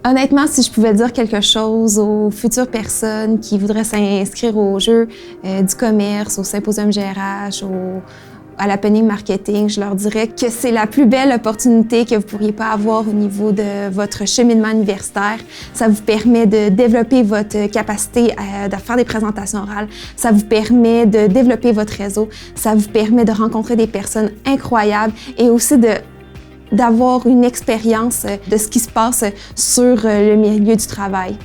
Honnêtement, si je pouvais dire quelque chose aux futures personnes qui voudraient s'inscrire aux Jeux du commerce, au Symposium GRH, à l'Happening Marketing, je leur dirais que c'est la plus belle opportunité que vous pourriez pas avoir au niveau de votre cheminement universitaire. Ça vous permet de développer votre capacité à faire des présentations orales. Ça vous permet de développer votre réseau. Ça vous permet de rencontrer des personnes incroyables et aussi d'avoir une expérience de ce qui se passe sur le milieu du travail.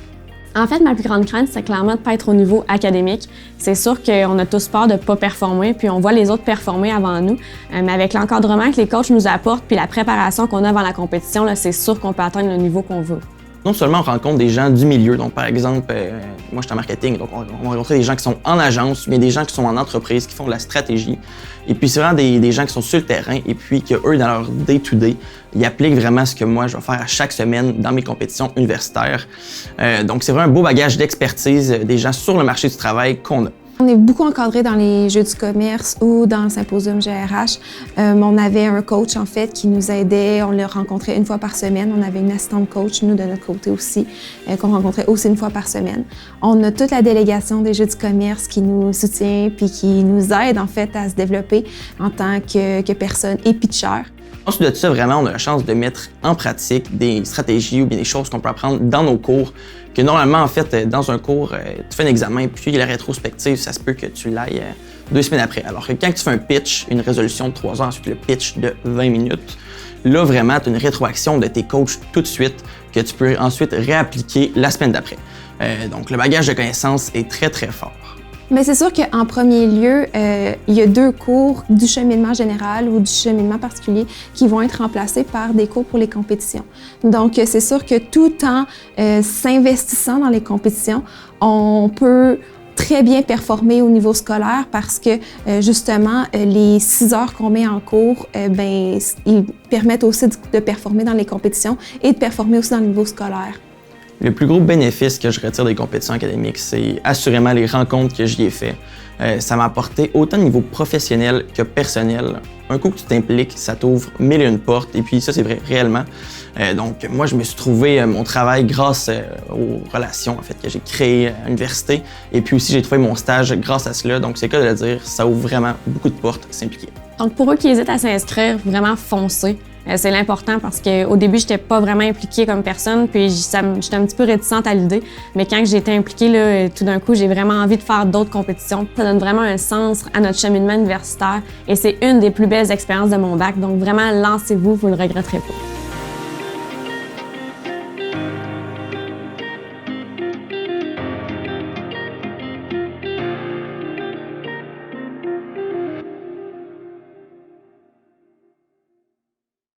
En fait, ma plus grande crainte, c'est clairement de ne pas être au niveau académique. C'est sûr qu'on a tous peur de ne pas performer, puis on voit les autres performer avant nous. Mais avec l'encadrement que les coachs nous apportent, puis la préparation qu'on a avant la compétition, là, c'est sûr qu'on peut atteindre le niveau qu'on veut. Non seulement on rencontre des gens du milieu, donc par exemple, moi je suis en marketing, donc on va rencontrer des gens qui sont en agence, mais des gens qui sont en entreprise, qui font de la stratégie. Et puis c'est vraiment des gens qui sont sur le terrain et puis que eux, dans leur day-to-day, ils appliquent vraiment ce que moi je vais faire à chaque semaine dans mes compétitions universitaires. Donc c'est vraiment un beau bagage d'expertise des gens sur le marché du travail qu'on a. On est beaucoup encadré dans les Jeux du commerce ou dans le Symposium GRH. On avait un coach, en fait, qui nous aidait. On le rencontrait une fois par semaine. On avait une assistante coach, nous, de notre côté aussi, qu'on rencontrait aussi une fois par semaine. On a toute la délégation des Jeux du commerce qui nous soutient puis qui nous aide, en fait, à se développer en tant que personne et pitcheur. Ensuite de ça, vraiment, on a la chance de mettre en pratique des stratégies ou bien des choses qu'on peut apprendre dans nos cours, que normalement, en fait, dans un cours, tu fais un examen, puis la rétrospective, ça se peut que tu l'ailles 2 semaines après. Alors que quand tu fais un pitch, une résolution de 3 heures, ensuite le pitch de 20 minutes, là, vraiment, tu as une rétroaction de tes coachs tout de suite que tu peux ensuite réappliquer la semaine d'après. Donc, le bagage de connaissances est très, très fort. Mais c'est sûr qu'en premier lieu, il y a 2 cours du cheminement général ou du cheminement particulier qui vont être remplacés par des cours pour les compétitions. Donc, c'est sûr que tout en s'investissant dans les compétitions, on peut très bien performer au niveau scolaire parce que, justement, les 6 heures qu'on met en cours, ils permettent aussi de performer dans les compétitions et de performer aussi dans le niveau scolaire. Le plus gros bénéfice que je retire des compétitions académiques, c'est assurément les rencontres que j'y ai fait. Ça m'a apporté autant de niveau professionnel que personnel. Un coup que tu t'impliques, ça t'ouvre 1001 portes, et puis ça, c'est vrai, réellement. Donc, moi, je me suis trouvé mon travail grâce aux relations, en fait, que j'ai créées à l'université. Et puis aussi, j'ai trouvé mon stage grâce à cela. Donc, c'est le cas de le dire, ça ouvre vraiment beaucoup de portes, s'impliquer. Donc, pour eux qui hésitent à s'inscrire, vraiment foncez. C'est l'important parce qu'au début, je n'étais pas vraiment impliquée comme personne, puis j'étais un petit peu réticente à l'idée. Mais quand j'ai été impliquée, là, tout d'un coup, j'ai vraiment envie de faire d'autres compétitions. Ça donne vraiment un sens à notre cheminement universitaire et c'est une des plus belles expériences de mon bac. Donc vraiment, lancez-vous, vous ne le regretterez pas.